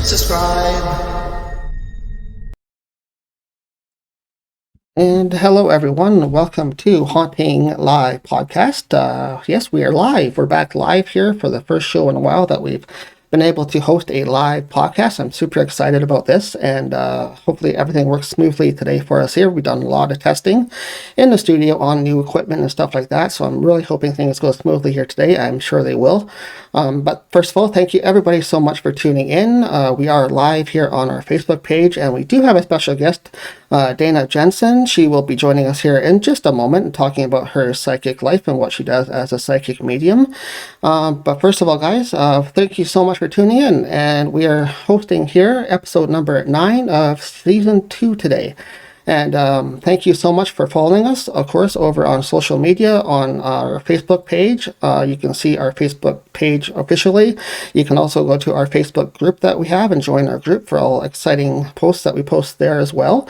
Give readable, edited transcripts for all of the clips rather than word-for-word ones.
subscribe. And hello, everyone. Welcome to Haunting Live podcast. Yes, we are live. We're back live here for the first show in a while that we've been able to host a live podcast. I'm super excited about this, and hopefully everything works smoothly today for us here. We've done a lot of testing in the studio on new equipment and stuff like that, so I'm really hoping things go smoothly here today. I'm sure they will. But first of all, thank you everybody so much for tuning in. We are live here on our Facebook page, and we do have a special guest, Dana Jensen. She will be joining us here in just a moment and talking about her psychic life and what she does as a psychic medium. But first of all, guys, thank you so much for tuning in. And we are hosting here episode number 9 of season 2 today. And thank you so much for following us, of course, over on social media, on our Facebook page. You can see our Facebook page officially. You can also go to our Facebook group that we have and join our group for all exciting posts that we post there as well.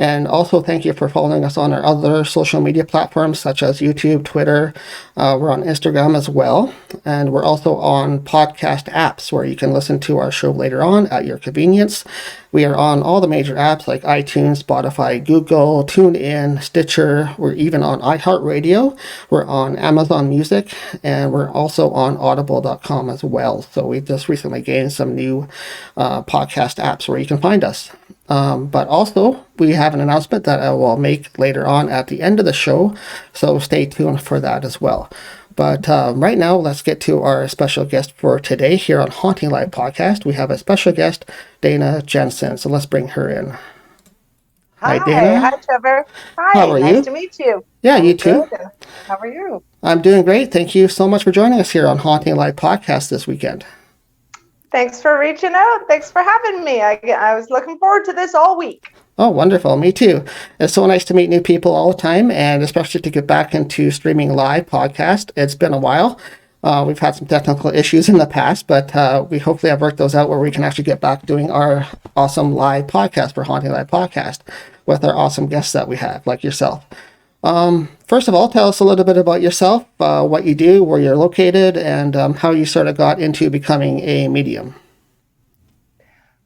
And also thank you for following us on our other social media platforms such as YouTube, Twitter. We're on Instagram as well. And we're also on podcast apps where you can listen to our show later on at your convenience. We are on all the major apps like iTunes, Spotify, Google, TuneIn, Stitcher. We're even on iHeartRadio. We're on Amazon Music. And we're also on audible.com as well. So we just recently gained some new podcast apps where you can find us. But also, we have an announcement that I will make later on at the end of the show, so stay tuned for that as well. But right now, let's get to our special guest for today here on Haunting Live podcast. We have a special guest, Dana Jensen, so let's bring her in. Hi, Dana. Hi, Trevor. How Hi, are nice you? to meet you. Yeah, I'm you too. good. How are you? I'm doing great. Thank you so much for joining us here on Haunting Live podcast this weekend. Thanks for reaching out. Thanks for having me. I was looking forward to this all week. Oh, wonderful. Me too. It's so nice to meet new people all the time, and especially to get back into streaming live podcast. It's been a while. We've had some technical issues in the past, but we hopefully have worked those out where we can actually get back doing our awesome live podcast for Haunting Live podcast with our awesome guests that we have, like yourself. First of all, tell us a little bit about yourself, what you do, where you're located, and how you sort of got into becoming a medium.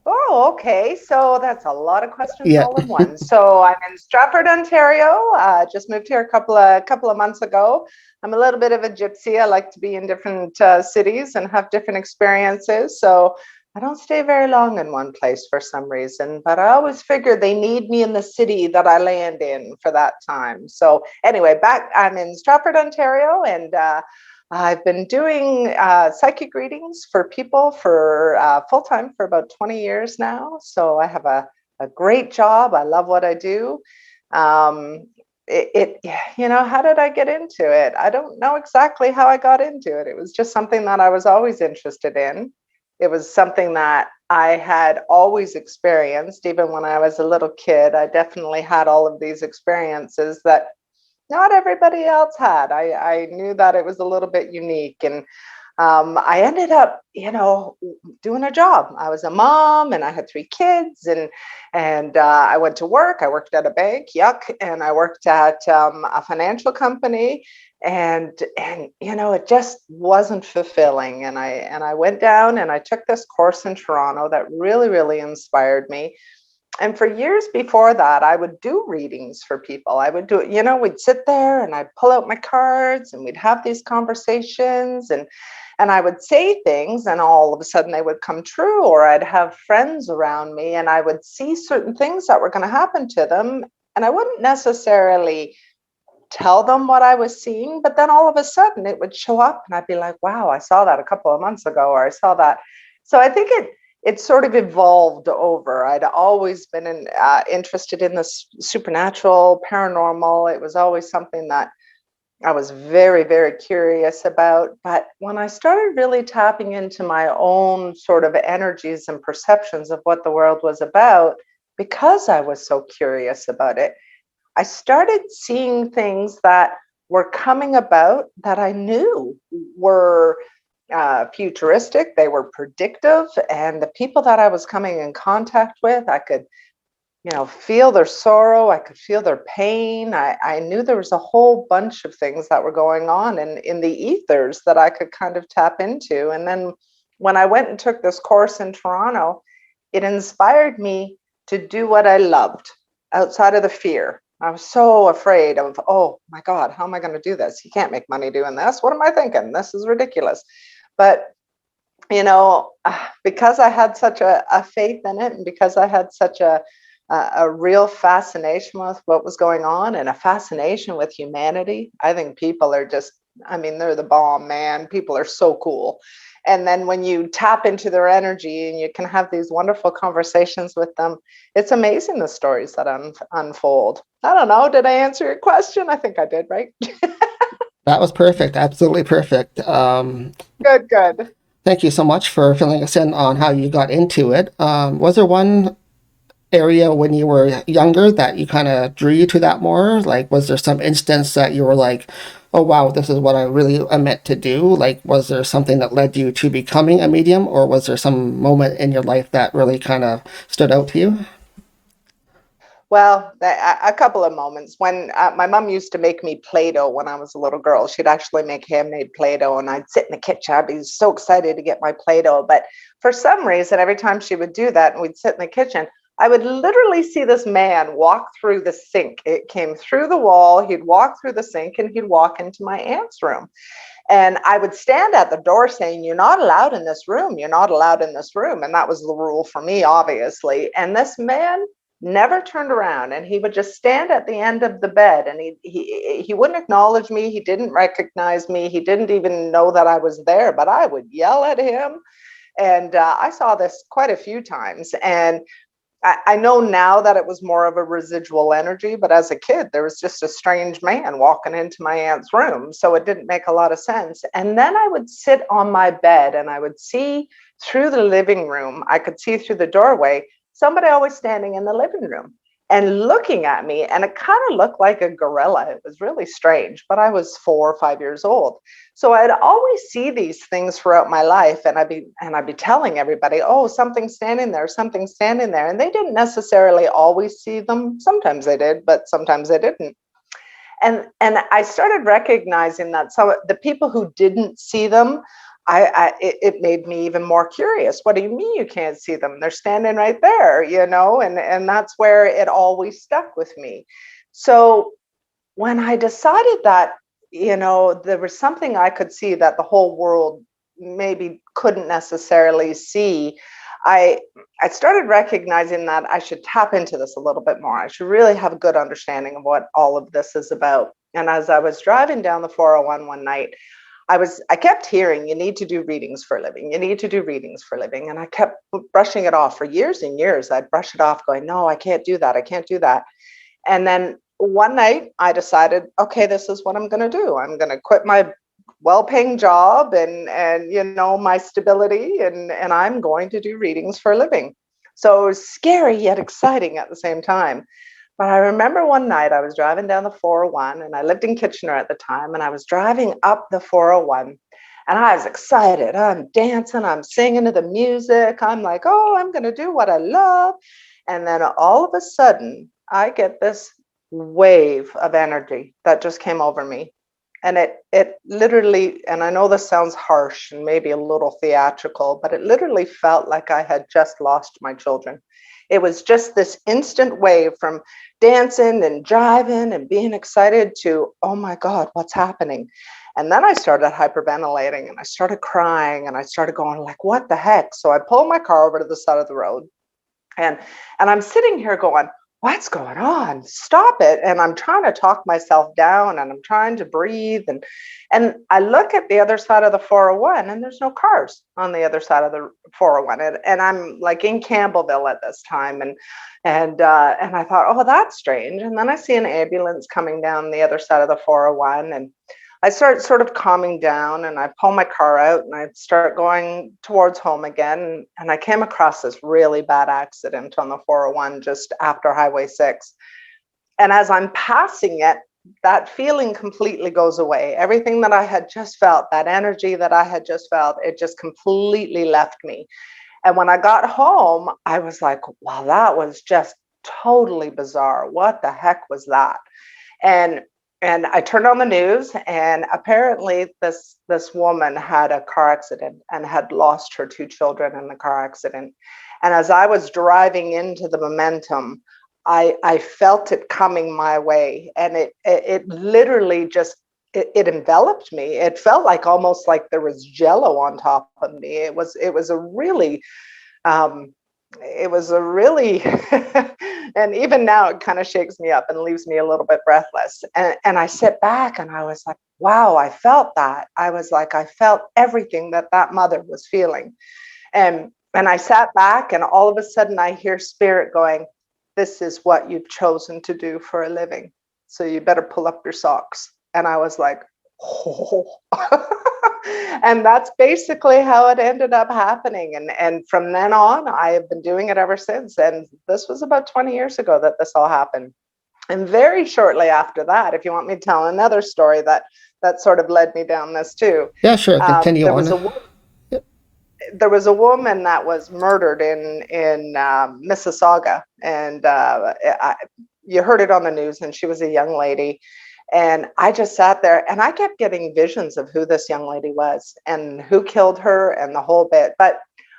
Oh, okay. So that's a lot of questions Yeah. all in one. So I'm in Stratford, Ontario. Just moved here a couple of months ago. I'm a little bit of a gypsy. I like to be in different cities and have different experiences. So I don't stay very long in one place for some reason, but I always figure they need me in the city that I land in for that time. So anyway, I'm in Stratford, Ontario, and I've been doing psychic readings for people for full-time for about 20 years now. So I have a great job. I love what I do. How did I get into it? I don't know exactly how I got into it. It was just something that I was always interested in. It was something that I had always experienced. Even when I was a little kid, I definitely had all of these experiences that not everybody else had. I knew that it was a little bit unique. And I ended up, doing a job. I was a mom and I had 3 kids, and I went to work. I worked at a bank, yuck, and I worked at a financial company, and it just wasn't fulfilling. And I went down and I took this course in Toronto that really, really inspired me. And for years before that, I would do readings for people. I would do it, we'd sit there and I'd pull out my cards and we'd have these conversations, and I would say things and all of a sudden they would come true, or I'd have friends around me and I would see certain things that were going to happen to them. And I wouldn't necessarily tell them what I was seeing, but then all of a sudden it would show up and I'd be like, wow, I saw that a couple of months ago, or I saw that. So I think it sort of evolved over. I'd always been interested in the supernatural, paranormal. It was always something that I was very, very curious about. But when I started really tapping into my own sort of energies and perceptions of what the world was about, because I was so curious about it, I started seeing things that were coming about that I knew were futuristic, they were predictive, and the people that I was coming in contact with, I could, feel their sorrow, I could feel their pain. I knew there was a whole bunch of things that were going on in the ethers that I could kind of tap into. And then when I went and took this course in Toronto, it inspired me to do what I loved outside of the fear. I was so afraid of, oh my God, how am I going to do this? You can't make money doing this. What am I thinking? This is ridiculous. But, because I had such a faith in it, and because I had such a real fascination with what was going on and a fascination with humanity, I think people are just, I mean, they're the bomb, man. People are so cool. And then when you tap into their energy and you can have these wonderful conversations with them, it's amazing the stories that unfold. I don't know. Did I answer your question? I think I did, right? That was perfect. Absolutely perfect. Good, good. Thank you so much for filling us in on how you got into it. Was there one area when you were younger that you kind of drew you to that more? Like, was there some instance that you were like, oh, wow, this is what I really am meant to do? Like, was there something that led you to becoming a medium, or was there some moment in your life that really kind of stood out to you? Well, a couple of moments. When my mom used to make me Play-Doh when I was a little girl, she'd actually make handmade Play-Doh, and I'd sit in the kitchen. I'd be so excited to get my Play-Doh. But for some reason, every time she would do that and we'd sit in the kitchen, I would literally see this man walk through the sink. It came through the wall. He'd walk through the sink and he'd walk into my aunt's room. And I would stand at the door saying, "You're not allowed in this room. You're not allowed in this room." And that was the rule for me, obviously. And this man never turned around, and he would just stand at the end of the bed, and he wouldn't acknowledge me. He didn't recognize me. He didn't even know that I was there, but I would yell at him. And I saw this quite a few times. And I know now that it was more of a residual energy, but as a kid, there was just a strange man walking into my aunt's room. So it didn't make a lot of sense. And then I would sit on my bed and I would see through the living room, I could see through the doorway, somebody always standing in the living room and looking at me. And it kind of looked like a gorilla. It was really strange, but I was 4 or 5 years old. So I'd always see these things throughout my life, and I'd be telling everybody, "Oh, something's standing there, something's standing there," and they didn't necessarily always see them. Sometimes they did, but sometimes they didn't. And I started recognizing that some of the people who didn't see them, it made me even more curious. What do you mean you can't see them? They're standing right there, and that's where it always stuck with me. So when I decided that, there was something I could see that the whole world maybe couldn't necessarily see, I I started recognizing that I should tap into this a little bit more. I should really have a good understanding of what all of this is about. And as I was driving down the 401 one night, I kept hearing, "You need to do readings for a living. You need to do readings for a living." And I kept brushing it off for years and years. I'd brush it off going, "No, I can't do that. I can't do that." And then one night I decided, okay, this is what I'm going to do. I'm going to quit my well-paying job and my stability, and I'm going to do readings for a living. So it was scary yet exciting at the same time. But I remember one night I was driving down the 401, and I lived in Kitchener at the time, and I was driving up the 401, and I was excited. I'm dancing, I'm singing to the music. I'm like, "Oh, I'm going to do what I love." And then all of a sudden, I get this wave of energy that just came over me. And it literally, and I know this sounds harsh and maybe a little theatrical, but it literally felt like I had just lost my children. It was just this instant wave from dancing and driving and being excited to, oh my God, what's happening? And then I started hyperventilating and I started crying and I started going like, what the heck? So I pulled my car over to the side of the road, and I'm sitting here going, what's going on? Stop it. And I'm trying to talk myself down and I'm trying to breathe. And I look at the other side of the 401 and there's no cars on the other side of the 401. And I'm like in Campbellville at this time. And I thought, oh, that's strange. And then I see an ambulance coming down the other side of the 401, and I start sort of calming down, and I pull my car out and I start going towards home again. And I came across this really bad accident on the 401 just after Highway 6. And as I'm passing it, that feeling completely goes away. Everything that I had just felt, that energy that I had just felt, it just completely left me. And when I got home, I was like, wow, that was just totally bizarre. What the heck was that? And and I turned on the news, and apparently this woman had a car accident and had lost her two children in the car accident. And as I was driving into the momentum, I felt it coming my way, and it literally just it enveloped me. It felt like almost like there was jello on top of me. It was a really um, it was a really and even now it kind of shakes me up and leaves me a little bit breathless, and I sit back and I was like, wow, I felt that. I was like, I felt everything that that mother was feeling. And I sat back, and all of a sudden I hear spirit going, this is what you've chosen to do for a living, so you better pull up your socks. And I was like, oh. And that's basically how it ended up happening. And from then on, I have been doing it ever since. And this was about 20 years ago that this all happened. And very shortly after that, if you want me to tell another story that sort of led me down this too, Yeah, sure. Continue there on. was a there was a woman that was murdered in Mississauga, and you heard it on the news, and she was a young lady. And I just sat there, and I kept getting visions of who this young lady was and who killed her and the whole bit. But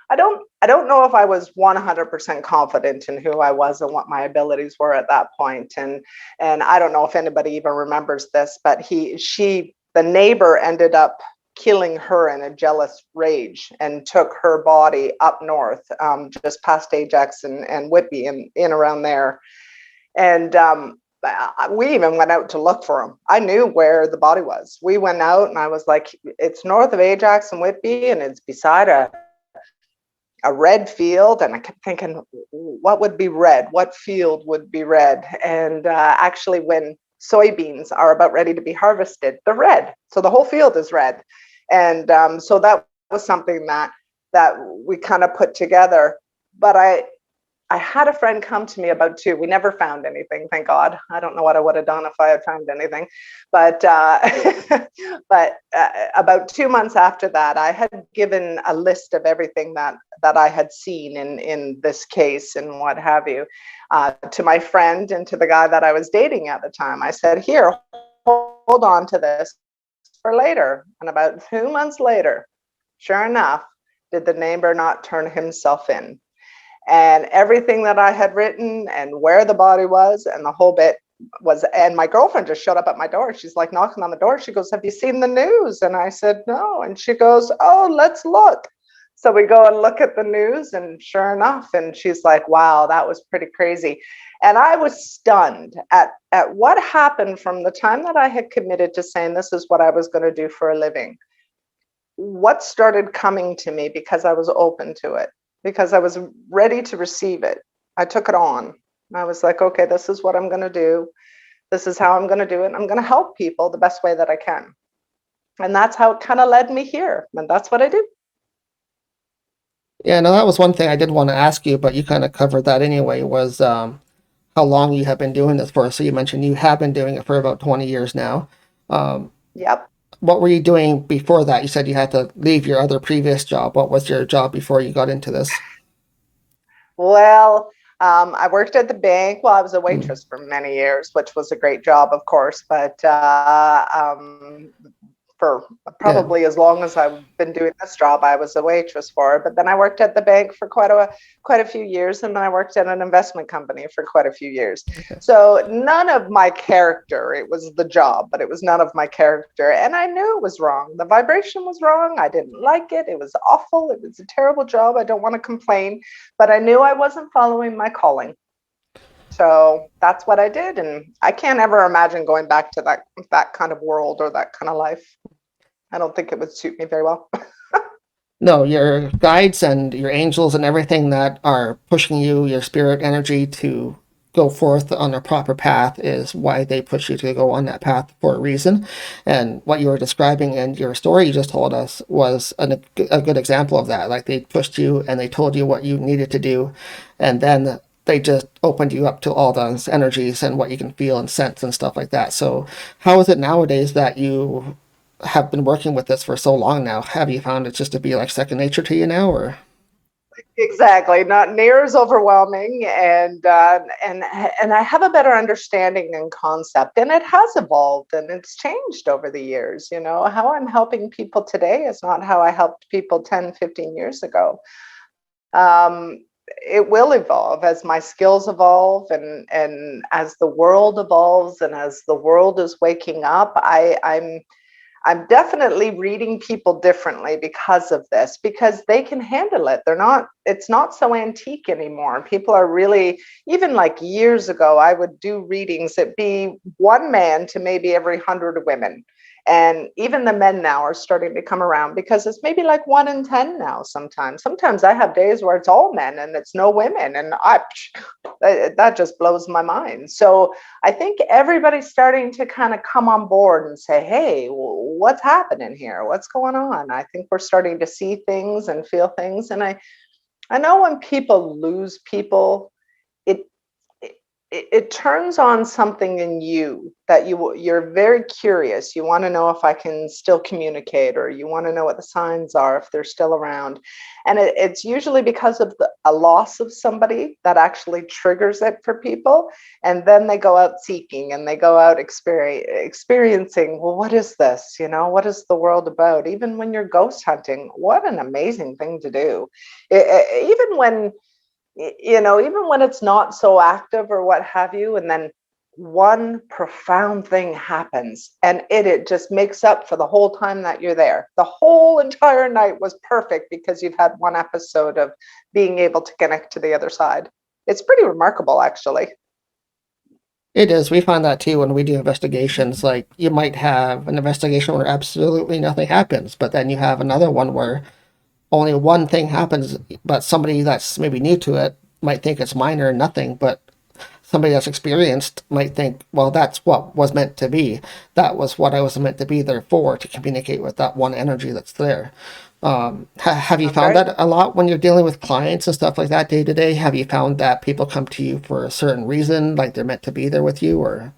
I don't know if I was 100% confident in who I was and what my abilities were at that point. And I don't know if anybody even remembers this, but the neighbor ended up killing her in a jealous rage and took her body up north, just past Ajax and Whitby and in around there. And we even went out to look for him. I knew where the body was. We went out, and I was like, it's north of Ajax and Whitby, and it's beside a red field. And I kept thinking, what would be red? What field would be red? And actually, when soybeans are about ready to be harvested, they're red. So the whole field is red. And so that was something that we kind of put together. But I had a friend come to me about two. We never found anything, thank God. I don't know what I would have done if I had found anything. But but about 2 months after that, I had given a list of everything that I had seen in this case and what have you, to my friend and to the guy that I was dating at the time. I said, here, hold on to this for later. And about 2 months later, sure enough, did the neighbor not turn himself in? And everything that I had written and where the body was and the whole bit was, and my girlfriend just showed up at my door. She's like knocking on the door. She goes, have you seen the news? And I said, no. And she goes, oh, let's look. So we go and look at the news, and sure enough, and she's like, wow, that was pretty crazy. And I was stunned at what happened from the time that I had committed to saying this is what I was going to do for a living. What started coming to me because I was open to it, because I was ready to receive it. I took it on. I was like, okay, this is what I'm going to do. This is how I'm going to do it. I'm going to help people the best way that I can. And that's how it kind of led me here. And that's what I do. Yeah, no, that was one thing I did want to ask you, but you kind of covered that anyway, was how long you have been doing this for. So you mentioned you have been doing it for about 20 years now. Um, Yep. what were you doing before that? You said you had to leave your other previous job. What was your job before you got into this? Well, I worked at the bank. Well, I was a Mm, waitress for many years, which was a great job, of course. But for yeah. probably as long as I've been doing this job, I was a waitress for. But then I worked at the bank for quite a few years, and then I worked at an investment company for quite a few years. Okay. So none of my character. It was the job, but it was none of my character, and I knew it was wrong. The vibration was wrong. I didn't like it. It was awful. It was a terrible job. I don't want to complain, but I knew I wasn't following my calling. So that's what I did, and I can't ever imagine going back to that kind of world or that kind of life. I don't think it would suit me very well. No, your guides and your angels and everything that are pushing you, your spirit energy to go forth on a proper path is why they push you to go on that path for a reason. And what you were describing in your story you just told us was a good example of that. Like they pushed you and they told you what you needed to do, and then they just opened you up to all those energies and what you can feel and sense and stuff like that. So, how is it nowadays that you have been working with this for so long now? Have you found it just to be like second nature to you now, or? Exactly, not near as overwhelming, and I have a better understanding and concept, and it has evolved and it's changed over the years. You know, how I'm helping people today is not how I helped people 10, 15 years ago. um, it will evolve as my skills evolve, and as the world evolves, and as the world is waking up. I'm definitely reading people differently because of this, because they can handle it. It's not so antique anymore. People are really, even like years ago, I would do readings. It'd be one man to maybe every 100 women. And even the men now are starting to come around, because it's maybe like 1 in 10 now. Sometimes I have days where it's all men and it's no women. And that just blows my mind. So I think everybody's starting to kind of come on board and say, hey, what's happening here? What's going on? I think we're starting to see things and feel things. And I know when people lose people, it it turns on something in you that you're very curious. You want to know if I can still communicate, or you want to know what the signs are if they're still around. And it's usually because of a loss of somebody that actually triggers it for people. And then they go out seeking, and they go out experiencing, well, what is this? You know, what is the world about? Even when you're ghost hunting, what an amazing thing to do. Even when, you know, even when it's not so active or what have you, and then one profound thing happens, and it just makes up for the whole time that you're there. The whole entire night was perfect because you've had one episode of being able to connect to the other side. It's pretty remarkable, actually. It is. We find that too when we do investigations. Like, you might have an investigation where absolutely nothing happens, but then you have another one where only one thing happens, but somebody that's maybe new to it might think it's minor and nothing, but somebody that's experienced might think, well, that's what was meant to be. That was what I was meant to be there for, to communicate with that one energy that's there. Have you That's found right. that a lot when you're dealing with clients and stuff like that day to day? Have you found that people come to you for a certain reason, like they're meant to be there with you, or?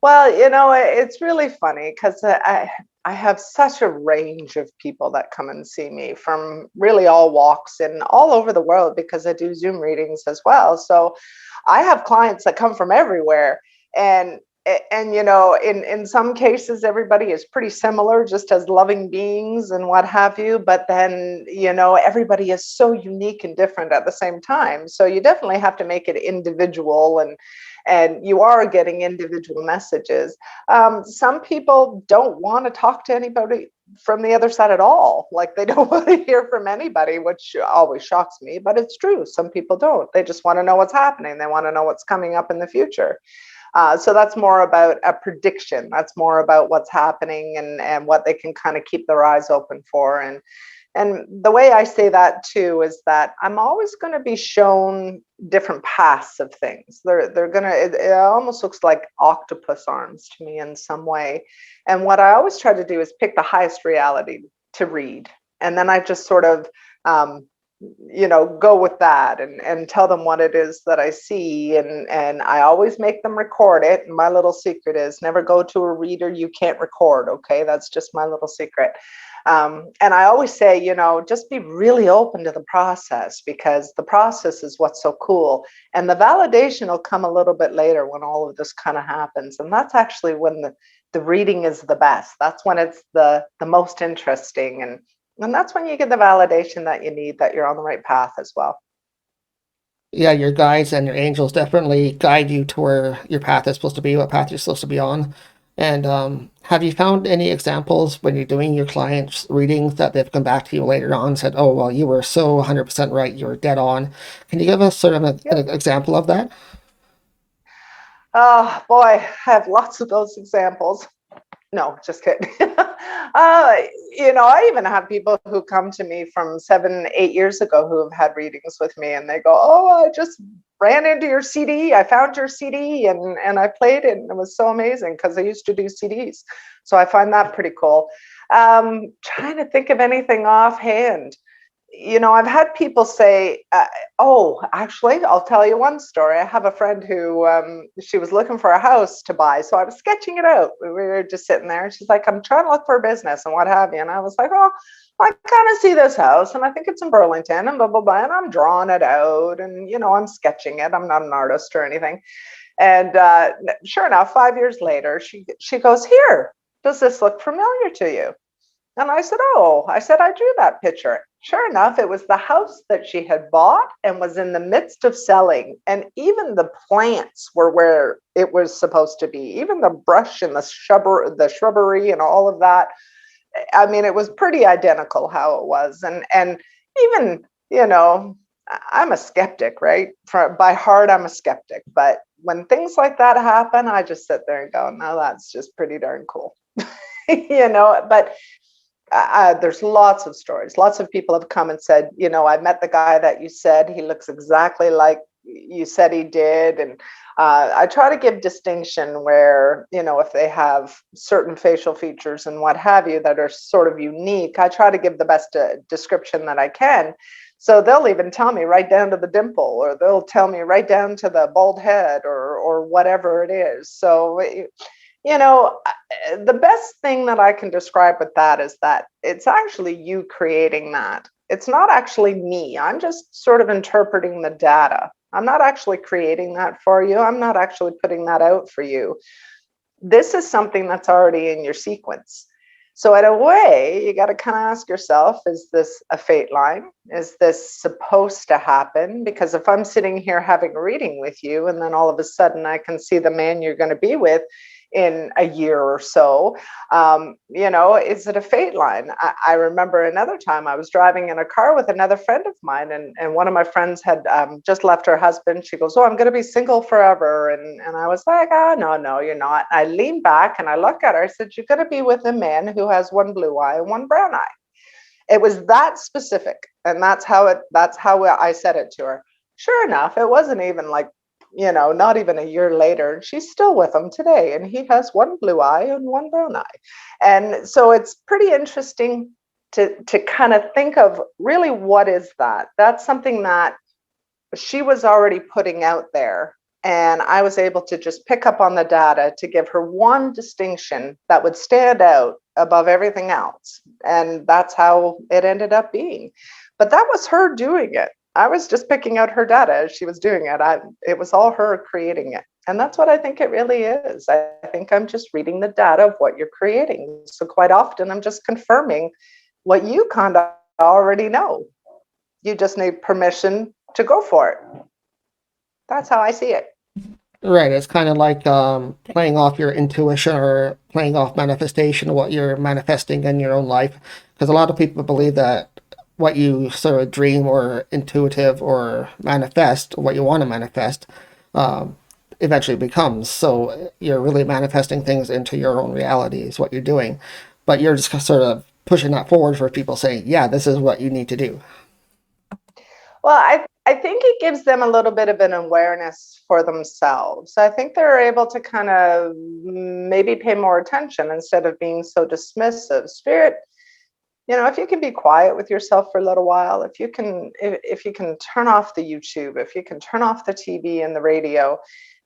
Well, you know, it's really funny because I have such a range of people that come and see me from really all walks and all over the world, because I do Zoom readings as well. So I have clients that come from everywhere, and and you know, in some cases everybody is pretty similar, just as loving beings and what have you. But then, you know, everybody is so unique and different at the same time. So you definitely have to make it individual, and you are getting individual messages. Some people don't want to talk to anybody from the other side at all. Like, they don't want to hear from anybody, which always shocks me, but it's true. Some people don't. They just want to know what's happening. They want to know what's coming up in the future. So that's more about a prediction. That's more about what's happening, and what they can kind of keep their eyes open for. And the way I say that too is that I'm always going to be shown different paths of things. They're going to, it almost looks like octopus arms to me in some way. And what I always try to do is pick the highest reality to read. And then I just sort of, you know, go with that, and tell them what it is that I see. And I always make them record it. And my little secret is never go to a reader you can't record. Okay. That's just my little secret. And I always say, you know, just be really open to the process, because the process is what's so cool. And the validation will come a little bit later when all of this kind of happens. And that's actually when the reading is the best. That's when it's the most interesting. And that's when you get the validation that you need, that you're on the right path as well. Yeah, your guides and your angels definitely guide you to where your path is supposed to be, what path you're supposed to be on. And have you found any examples when you're doing your clients' readings that they've come back to you later on and said, oh, well, you were so 100% right, you were dead on? Can you give us sort of an Yep. example of that? Oh boy, I have lots of those examples. No, just kidding. You know, I even have people who come to me from 7, 8 years ago who have had readings with me, and they go, "Oh, I just ran into your CD. I found your CD, and I played it, and it was so amazing because I used to do CDs." So I find that pretty cool. Trying to think of anything offhand. You know, I've had people say, oh, actually, I'll tell you one story. I have a friend who, she was looking for a house to buy. So I was sketching it out. We were just sitting there. And she's like, I'm trying to look for a business and what have you. And I was like, oh, I kind of see this house and I think it's in Burlington and blah, blah, blah. And I'm drawing it out and, I'm sketching it. I'm not an artist or anything. And sure enough, 5 years later, she goes, "Here, does this look familiar to you?" And I said, "Oh," I said, "I drew that picture." Sure enough, it was the house that she had bought and was in the midst of selling. And even the plants were where it was supposed to be, even the brush and the shrubbery and all of that. I mean, it was pretty identical how it was. And even, I'm a skeptic, right? By heart, I'm a skeptic. But when things like that happen, I just sit there and go, "No, that's just pretty darn cool." But there's lots of stories. Lots of people have come and said, "I met the guy that you said, he looks exactly like you said he did." And I try to give distinction where, if they have certain facial features and what have you that are sort of unique, I try to give the best description that I can. So they'll even tell me right down to the dimple, or they'll tell me right down to the bald head, or whatever it is. So the best thing that I can describe with that is that it's actually you creating that. It's not actually me. I'm just sort of interpreting the data. I'm not actually creating that for you. I'm not actually putting that out for you. This is something that's already in your sequence. So in a way, you got to kind of ask yourself, is this a fate line? Is this supposed to happen? Because if I'm sitting here having a reading with you, and then all of a sudden I can see the man you're going to be with in a year or so, is it a fate line? I remember another time I was driving in a car with another friend of mine, and one of my friends had just left her husband. She goes, "Oh, I'm going to be single forever." And I was like, "Oh, no, you're not." I leaned back and I looked at her. I said, "You're going to be with a man who has one blue eye and one brown eye." It was that specific. And that's how I said it to her. Sure enough, it wasn't even like, not even a year later, she's still with him today, and he has one blue eye and one brown eye. And so it's pretty interesting to kind of think of, really, what is that? That's something that she was already putting out there, and I was able to just pick up on the data to give her one distinction that would stand out above everything else. And that's how it ended up being. But that was her doing it. I was just picking out her data as she was doing it. It was all her creating it. And that's what I think it really is. I think I'm just reading the data of what you're creating. So quite often I'm just confirming what you kind of already know. You just need permission to go for it. That's how I see it. Right, it's kind of like playing off your intuition or playing off manifestation, what you're manifesting in your own life. Because a lot of people believe that what you sort of dream or intuitive or manifest, what you want to manifest, um, eventually becomes. So you're really manifesting things into your own reality, is what you're doing. But you're just sort of pushing that forward for people saying, yeah, this is what you need to do. Well, I think it gives them a little bit of an awareness for themselves. I think they're able to kind of maybe pay more attention instead of being so dismissive. Spirit, if you can be quiet with yourself for a little while, if you can turn off the YouTube, if you can turn off the TV and the radio,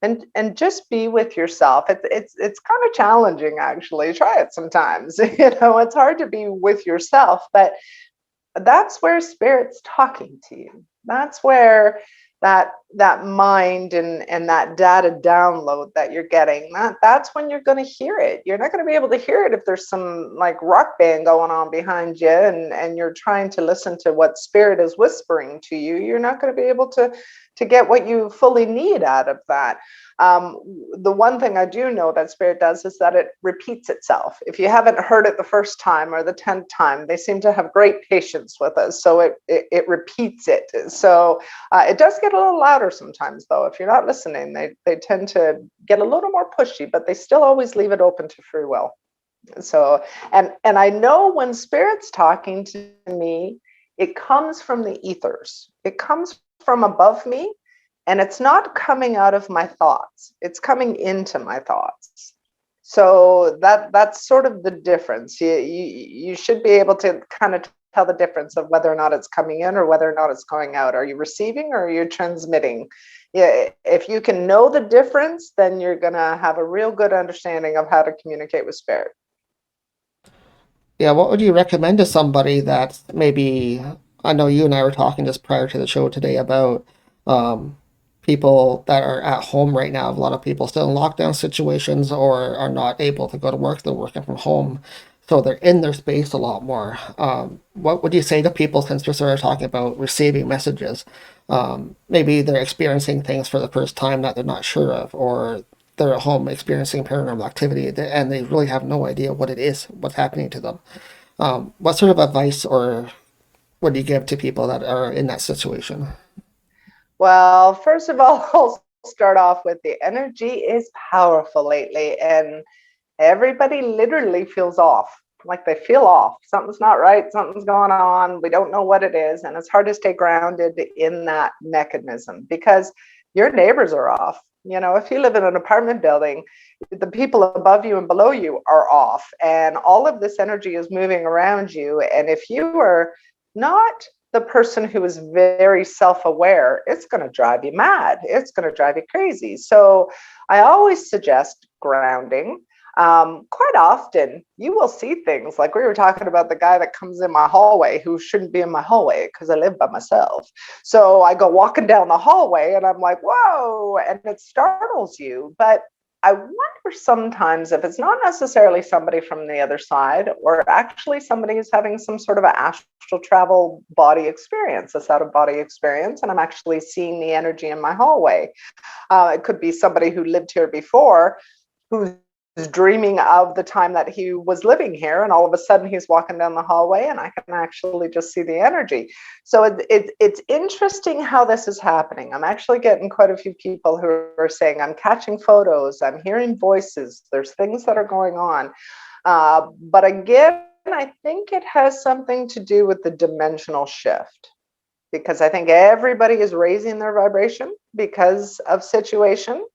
and just be with yourself. It's kind of challenging, actually. Try it sometimes. It's hard to be with yourself, but that's where spirit's talking to you. That's where that mind and that data download that you're getting, that's when you're going to hear it. You're not going to be able to hear it if there's some like rock band going on behind you, and you're trying to listen to what spirit is whispering to you. You're not going to be able to get what you fully need out of that. The one thing I do know that spirit does is that it repeats itself. If you haven't heard it the first time or the 10th time, they seem to have great patience with us. So it repeats it. So it does get a little louder sometimes, though. If you're not listening, they tend to get a little more pushy, but they still always leave it open to free will. So, and I know when spirit's talking to me, it comes from the ethers. It comes from above me, and it's not coming out of my thoughts. It's coming into my thoughts. So that's sort of the difference. You should be able to kind of tell the difference of whether or not it's coming in or whether or not it's going out. Are you receiving or are you transmitting? Yeah, if you can know the difference, then you're going to have a real good understanding of how to communicate with spirit. Yeah, what would you recommend to somebody that maybe, I know you and I were talking just prior to the show today about um, people that are at home right now. A lot of people still in lockdown situations or are not able to go to work. They're working from home. So they're in their space a lot more. What would you say to people since we're sort of talking about receiving messages? Maybe they're experiencing things for the first time that they're not sure of, or they're at home experiencing paranormal activity and they really have no idea what it is, what's happening to them. What sort of advice or would you give to people that are in that situation? Well, first of all, I'll start off with the energy is powerful lately, and everybody literally feels off. Like they feel off. Something's not right. Something's going on. We don't know what it is. And it's hard to stay grounded in that mechanism because your neighbors are off. You know, if you live in an apartment building, the people above you and below you are off, and all of this energy is moving around you. And if you are not the person who is very self aware, it's going to drive you mad. It's going to drive you crazy. So I always suggest grounding. Quite often, you will see things like we were talking about the guy that comes in my hallway who shouldn't be in my hallway because I live by myself. So I go walking down the hallway and I'm like, whoa, and it startles you. But I wonder sometimes if it's not necessarily somebody from the other side or actually somebody who's having some sort of an astral travel body experience, this out of body experience, and I'm actually seeing the energy in my hallway. It could be somebody who lived here before who's dreaming of the time that he was living here, and all of a sudden he's walking down the hallway and I can actually just see the energy. So it's interesting how this is happening. I'm actually getting quite a few people who are saying I'm catching photos, I'm hearing voices, there's things that are going on. But again, I think it has something to do with the dimensional shift, because I think everybody is raising their vibration because of situation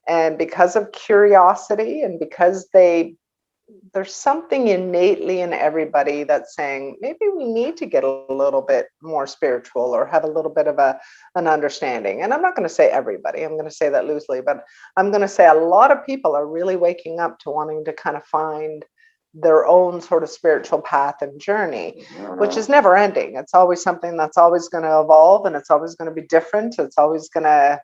and because of curiosity, and because there's something innately in everybody that's saying maybe we need to get a little bit more spiritual or have a little bit of an understanding. And I'm not going to say everybody, I'm going to say that loosely, but I'm going to say a lot of people are really waking up to wanting to kind of find their own sort of spiritual path and journey, which is never ending. It's always something that's always going to evolve, and it's always going to be different. It's always going to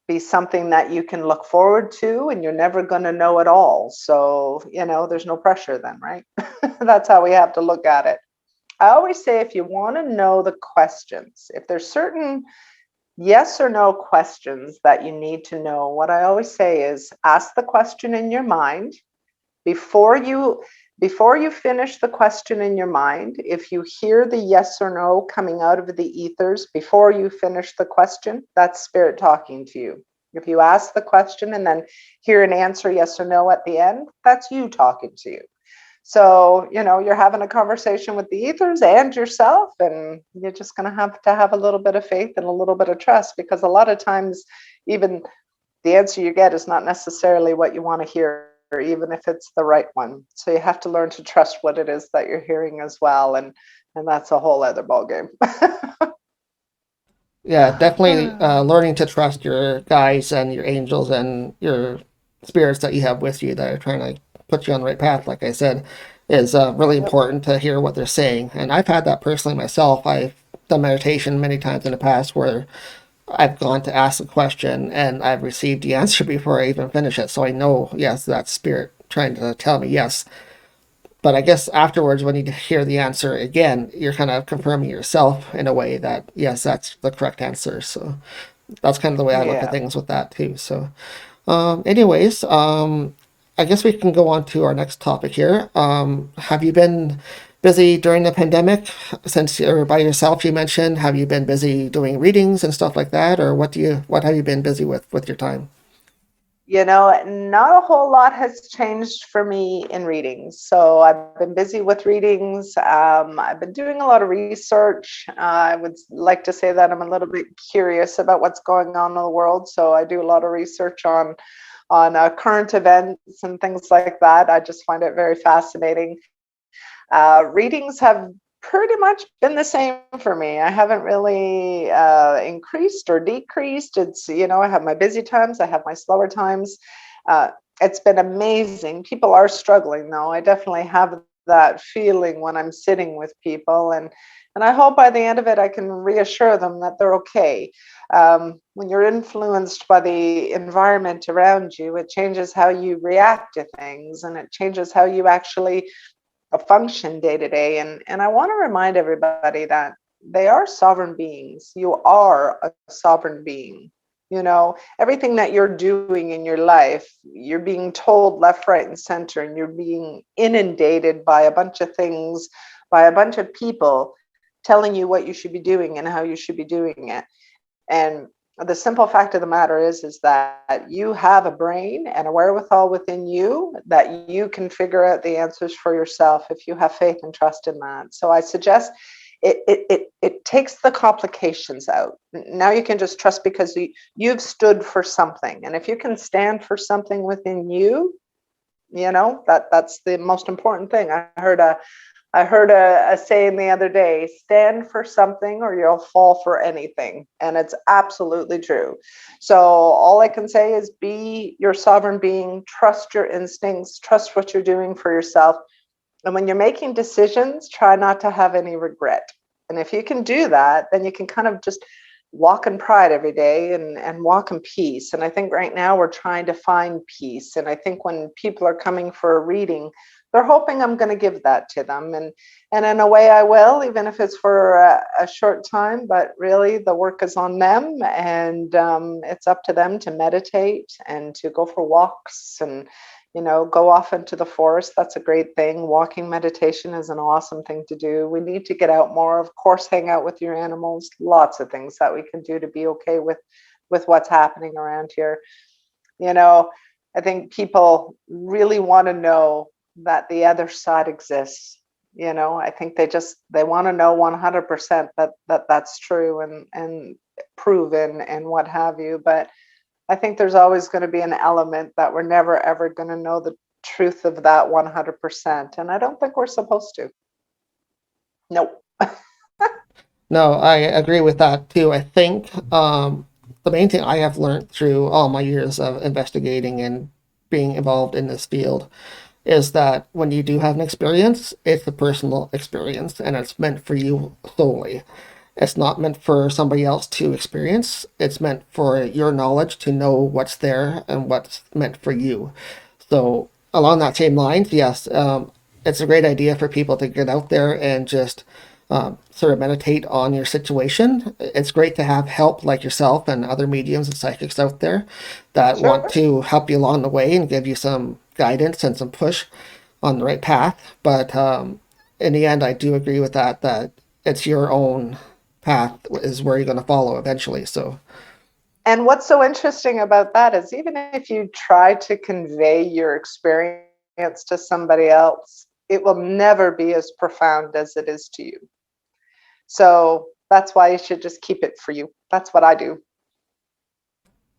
be something that you can look forward to, and you're never going to know it all. So, there's no pressure then, right? That's how we have to look at it. I always say if you want to know the questions, if there's certain yes or no questions that you need to know, what I always say is ask the question in your mind before you finish the question in your mind. If you hear the yes or no coming out of the ethers before you finish the question, that's spirit talking to you. If you ask the question and then hear an answer yes or no at the end, that's you talking to you. So, you're having a conversation with the ethers and yourself, and you're just going to have a little bit of faith and a little bit of trust, because a lot of times even the answer you get is not necessarily what you want to hear, or even if it's the right one. So you have to learn to trust what it is that you're hearing as well. And that's a whole other ballgame. Yeah, definitely learning to trust your guides and your angels and your spirits that you have with you that are trying to put you on the right path, like I said, is really Yep. important to hear what they're saying. And I've had that personally myself. I've done meditation many times in the past where I've gone to ask a question and I've received the answer before I even finish it. So I know, yes, that's spirit trying to tell me yes. But I guess afterwards, when you hear the answer again, you're kind of confirming yourself in a way that, yes, that's the correct answer. So that's kind of the way I look at Yeah. things with that too. So, anyways, I guess we can go on to our next topic here. Have you been busy during the pandemic since you're by yourself? You mentioned. Have you been busy doing readings and stuff like that, or what have you been busy with your time? Not a whole lot has changed for me in readings. So I've been busy with readings. I've been doing a lot of research. I would like to say that I'm a little bit curious about what's going on in the world. So I do a lot of research on current events and things like that. I just find it very fascinating. Readings have pretty much been the same for me. I haven't really increased or decreased. I have my busy times, I have my slower times. Uh, it's been amazing. People are struggling, though. I definitely have that feeling when I'm sitting with people, and I hope by the end of it I can reassure them that they're okay. When you're influenced by the environment around you, it changes how you react to things, and it changes how you actually function day to day. And I want to remind everybody that they are sovereign beings. You are a sovereign being. You know, everything that you're doing in your life, you're being told left, right, and center, and you're being inundated by a bunch of things, by a bunch of people telling you what you should be doing and how you should be doing it. And the simple fact of the matter is that you have a brain and a wherewithal within you that you can figure out the answers for yourself if you have faith and trust in that. So I suggest it takes the complications out. Now you can just trust because you've stood for something. And if you can stand for something within you, you know, that's the most important thing. I heard a saying the other day: stand for something or you'll fall for anything. And it's absolutely true. So all I can say is be your sovereign being, trust your instincts, trust what you're doing for yourself. And when you're making decisions, try not to have any regret. And if you can do that, then you can kind of just walk in pride every day and walk in peace. And I think right now we're trying to find peace. And I think when people are coming for a reading, they're hoping I'm going to give that to them. And in a way I will, even if it's for a short time, but really the work is on them. And it's up to them to meditate and to go for walks and, you know, go off into the forest. That's a great thing. Walking meditation is an awesome thing to do. We need to get out more. Of course, hang out with your animals. Lots of things that we can do to be okay with what's happening around here. You know, I think people really want to know that the other side exists. You know, I think they want to know 100% that that's true and proven and what have you. But I think there's always going to be an element that we're never ever going to know the truth of that 100%. And I don't think we're supposed to. Nope. No, I agree with that too. I think the main thing I have learned through all my years of investigating and being involved in this field is that when you do have an experience, it's a personal experience and it's meant for you solely. It's not meant for somebody else to experience. It's meant for your knowledge to know what's there and what's meant for you. So, along that same lines, yes, it's a great idea for people to get out there and just sort of meditate on your situation. It's great to have help like yourself and other mediums and psychics out there that want Sure. to help you along the way and give you some guidance and some push on the right path. But in the end, I do agree with that, that it's your own path is where you're going to follow eventually. So, And what's so interesting about that is even if you try to convey your experience to somebody else, it will never be as profound as it is to you. So that's why you should just keep it for you. That's what I do.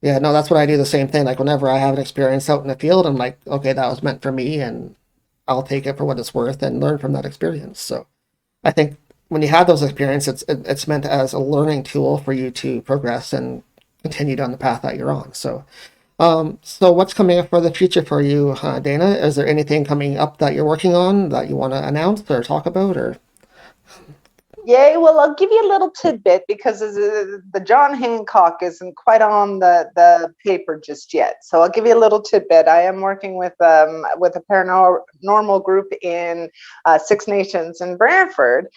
yeah, no, that's what I do, the same thing. Like, whenever I have an experience out in the field, I'm like, okay, that was meant for me, and I'll take it for what it's worth and learn from that experience. So, I think when you have those experiences, it's meant as a learning tool for you to progress and continue down the path that you're on. So, so what's coming up for the future for you, Dana? Is there anything coming up that you're working on that you want to announce or talk about, or? Yay. Well, I'll give you a little tidbit because the John Hancock isn't quite on the paper just yet. So I'll give you a little tidbit. I am working with a paranormal group in Six Nations in Brantford.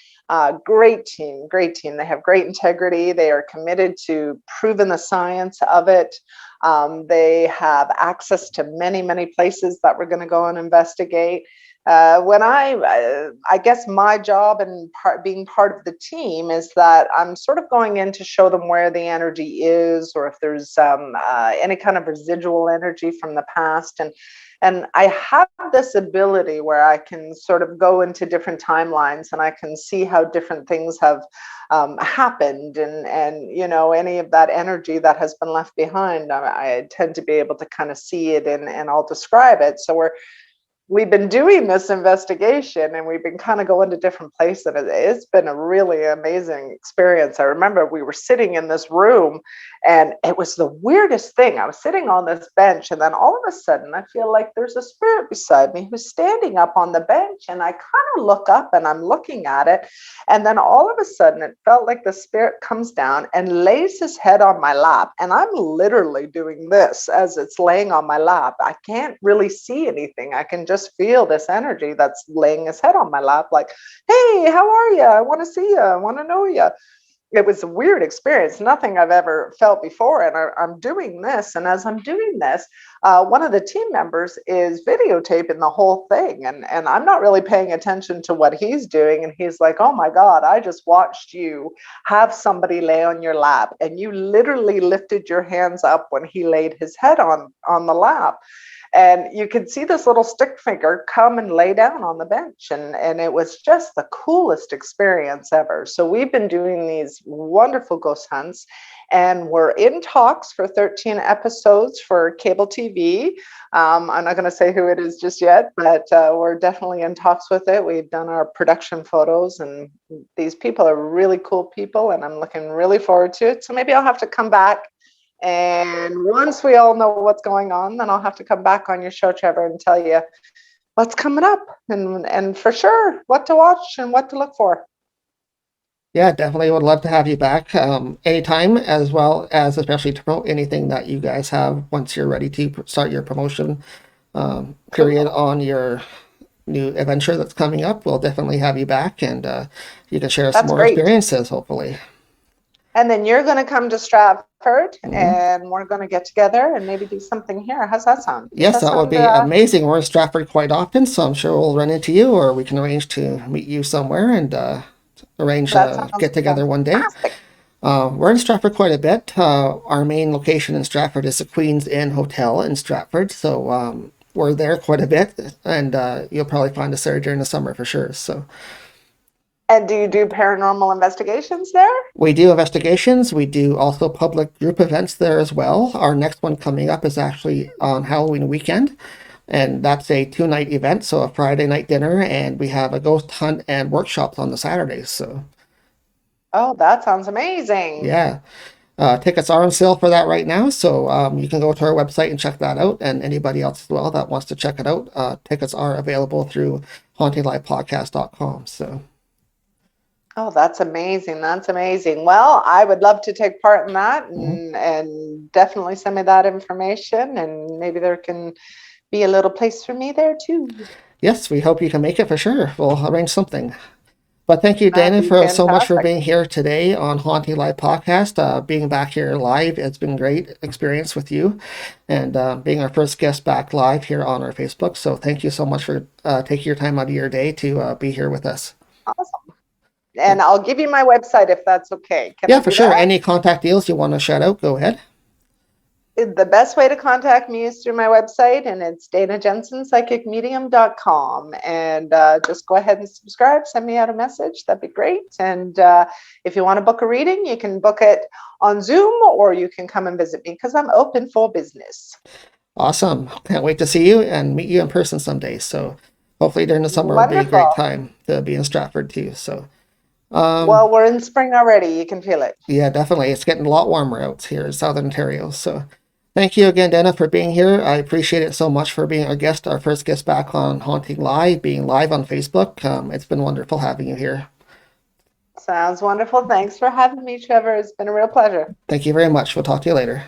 Great team, great team. They have great integrity. They are committed to proving the science of it. They have access to many, many places that we're going to go and investigate. When I guess my job and being part of the team is that I'm sort of going in to show them where the energy is, or if there's any kind of residual energy from the past. And I have this ability where I can sort of go into different timelines and I can see how different things have happened, and you know, any of that energy that has been left behind. I tend to be able to kind of see it, and I'll describe it. So we've been doing this investigation and we've been kind of going to different places. And it's been a really amazing experience. I remember we were sitting in this room and it was the weirdest thing. I was sitting on this bench and then all of a sudden I feel like there's a spirit beside me who's standing up on the bench. And I kind of look up and I'm looking at it. And then all of a sudden it felt like the spirit comes down and lays his head on my lap. And I'm literally doing this as it's laying on my lap. I can't really see anything. I can just feel this energy that's laying his head on my lap, like, hey, how are you? I want to see you. I want to know you. It was a weird experience, nothing I've ever felt before. And I'm doing this. And as I'm doing this, one of the team members is videotaping the whole thing. And I'm not really paying attention to what he's doing. And he's like, oh my God, I just watched you have somebody lay on your lap. And you literally lifted your hands up when he laid his head on the lap. And you could see this little stick figure come and lay down on the bench. And it was just the coolest experience ever. So we've been doing these wonderful ghost hunts and we're in talks for 13 episodes for cable TV. I'm not going to say who it is just yet, but we're definitely in talks with it. We've done our production photos and these people are really cool people and I'm looking really forward to it. So maybe I'll have to come back. And once we all know what's going on, then I'll have to come back on your show, Trevor, and tell you what's coming up and for sure what to watch and what to look for. Yeah, definitely would love to have you back anytime, as well as especially to promote anything that you guys have once you're ready to start your promotion period on your new adventure that's coming up. We'll definitely have you back and you can share some more experiences, hopefully. And then you're going to come to Stratford and we're going to get together and maybe do something here. How's that sound? Yes, that would be amazing. We're in Stratford quite often, so I'm sure we'll run into you or we can arrange to meet you somewhere and arrange a get together one day. We're in Stratford quite a bit. Our main location in Stratford is the Queen's Inn Hotel in Stratford, so we're there quite a bit and you'll probably find us there during the summer for sure. So. And do you do paranormal investigations there? We do investigations. We do also public group events there as well. Our next one coming up is actually on Halloween weekend. And that's a 2-night event, so a Friday night dinner, and we have a ghost hunt and workshops on the Saturdays. So. Oh, that sounds amazing. Yeah. Tickets are on sale for that right now, so you can go to our website and check that out. And anybody else as well that wants to check it out, tickets are available through HauntingLivePodcast.com. So. Oh, that's amazing. That's amazing. Well, I would love to take part in that and definitely send me that information and maybe there can be a little place for me there too. Yes, we hope you can make it for sure. We'll arrange something. But thank you, Dana, for so much for being here today on Haunting Live Podcast. Being back here live, it's been a great experience with you and being our first guest back live here on our Facebook. So thank you so much for taking your time out of your day to be here with us. Awesome. And I'll give you my website if that's okay. Yeah, for sure. Any contact deals you want to shout out, go ahead. The best way to contact me is through my website, and it's danajensenspsychicmedium.com. And just go ahead and subscribe. Send me out a message. That'd be great. And if you want to book a reading, you can book it on Zoom or you can come and visit me because I'm open for business. Awesome. Can't wait to see you and meet you in person someday. So hopefully during the summer will be a great time to be in Stratford too. So. Well, we're in spring already. You can feel it. Yeah, definitely. It's getting a lot warmer out here in Southern Ontario. So thank you again, Dana, for being here. I appreciate it so much for being our guest, our first guest back on Haunting Live, being live on Facebook. It's been wonderful having you here. Sounds wonderful. Thanks for having me, Trevor. It's been a real pleasure. Thank you very much. We'll talk to you later.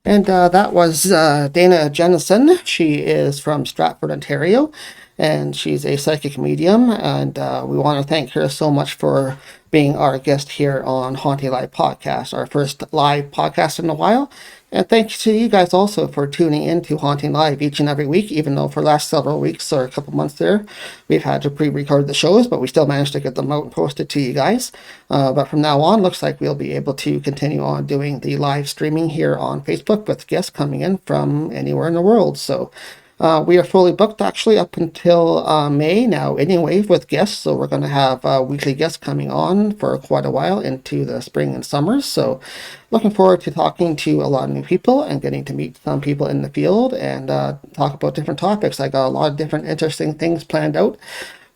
And that was Dana Jensen. She is from Stratford, Ontario, and she's a psychic medium. And we want to thank her so much for being our guest here on Haunting Live Podcast, our first live podcast in a while. And thanks to you guys also for tuning in to Haunting Live each and every week, even though for the last several weeks or a couple months there, we've had to pre-record the shows, but we still managed to get them out and posted to you guys. But from now on, looks like we'll be able to continue on doing the live streaming here on Facebook with guests coming in from anywhere in the world. So We are fully booked actually up until May now anyway with guests. So we're going to have weekly guests coming on for quite a while into the spring and summer. So looking forward to talking to a lot of new people and getting to meet some people in the field and talk about different topics. I got a lot of different interesting things planned out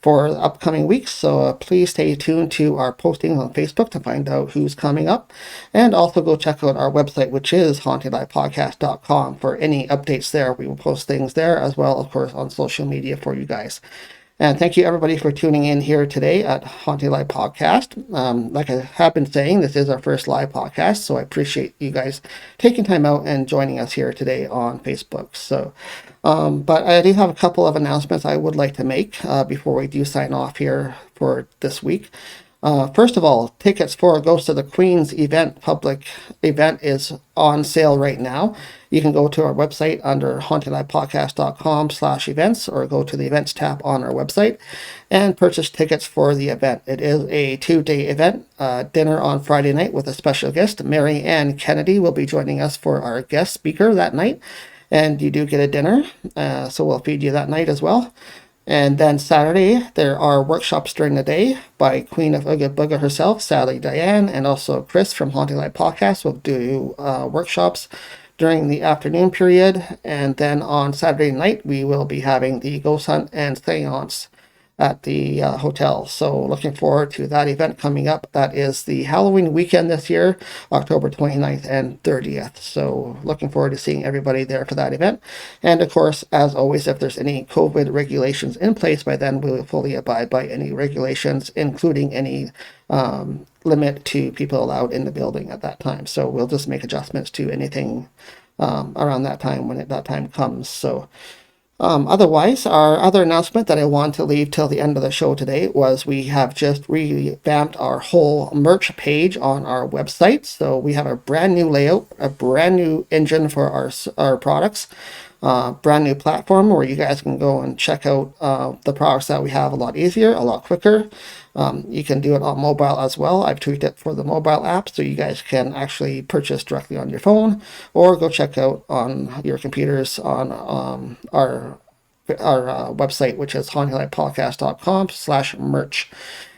for the upcoming weeks. So please stay tuned to our postings on Facebook to find out who's coming up. And also go check out our website, which is HauntingLivePodcast.com for any updates there. We will post things there as well, of course, on social media for you guys. And thank you everybody for tuning in here today at Haunting Live Podcast. Like I have been saying, this is our first live podcast, so I appreciate you guys taking time out and joining us here today on Facebook. So, but I do have a couple of announcements I would like to make before we do sign off here for this week. First of all, tickets for Ghost of the Queen's public event is on sale right now. You can go to our website under hauntinglivepodcast.com/events or go to the events tab on our website and purchase tickets for the event. It is a 2-day event, dinner on Friday night with a special guest. Mary Ann Kennedy will be joining us for our guest speaker that night. And you do get a dinner, so we'll feed you that night as well. And then Saturday, there are workshops during the day by Queen of Ooga Booga herself, Sally Diane, and also Chris from Haunting Live Podcast will do workshops during the afternoon period. And then on Saturday night, we will be having the Ghost Hunt and Seance at the hotel. So looking forward to that event coming up. That is the Halloween weekend this year, October 29th and 30th. So looking forward to seeing everybody there for that event. And of course, as always, if there's any COVID regulations in place by then, we will fully abide by any regulations, including any limit to people allowed in the building at that time. So we'll just make adjustments to anything around that time when that time comes. So otherwise, our other announcement that I want to leave till the end of the show today was we have just revamped our whole merch page on our website. So we have a brand new layout, a brand new engine for our products, brand new platform where you guys can go and check out the products that we have a lot easier, a lot quicker. You can do it on mobile as well. I've tweaked it for the mobile app so you guys can actually purchase directly on your phone or go check out on your computers on our website, which is hauntinglivepodcast.com/merch.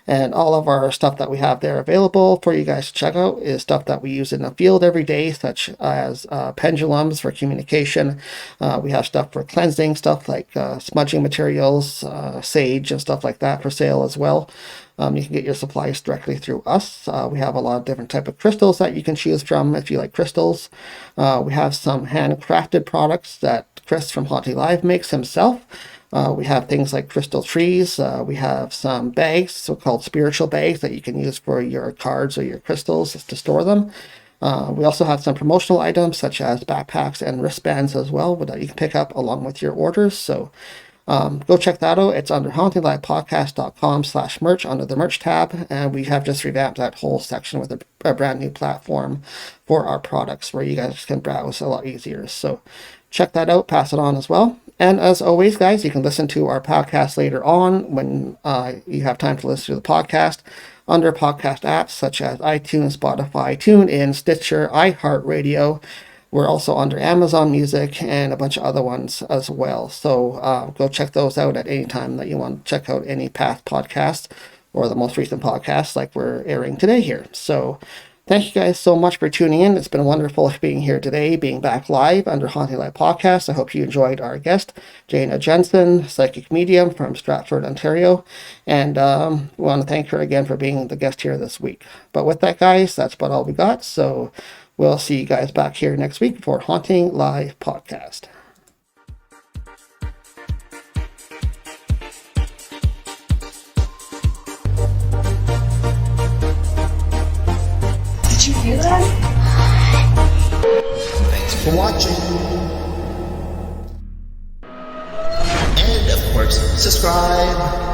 And all of our stuff that we have there available for you guys to check out is stuff that we use in the field every day, such as pendulums for communication. We have stuff for cleansing, stuff like smudging materials, sage and stuff like that for sale as well. You can get your supplies directly through us. We have a lot of different type of crystals that you can choose from if you like crystals. We have some handcrafted products that Chris from Haunting Live makes himself. We have things like crystal trees. We have some bags, so-called spiritual bags that you can use for your cards or your crystals to store them. We also have some promotional items such as backpacks and wristbands as well that you can pick up along with your orders. So go check that out. It's under hauntinglivepodcast.com/merch under the merch tab. And we have just revamped that whole section with a brand new platform for our products where you guys can browse a lot easier. So check that out, pass it on as well. And as always, guys, you can listen to our podcast later on when you have time to listen to the podcast under podcast apps such as iTunes, Spotify, TuneIn, Stitcher, iHeartRadio. We're also under Amazon Music and a bunch of other ones as well. So go check those out at any time that you want to check out any past podcasts or the most recent podcasts like we're airing today here. So thank you guys so much for tuning in. It's been wonderful being here today, being back live under Haunting Live Podcast. I hope you enjoyed our guest, Jensen, psychic medium from Stratford, Ontario. And we want to thank her again for being the guest here this week. But with that, guys, that's about all we got. So we'll see you guys back here next week for Haunting Live Podcast. Did you hear that? Thanks for watching. And of course, subscribe.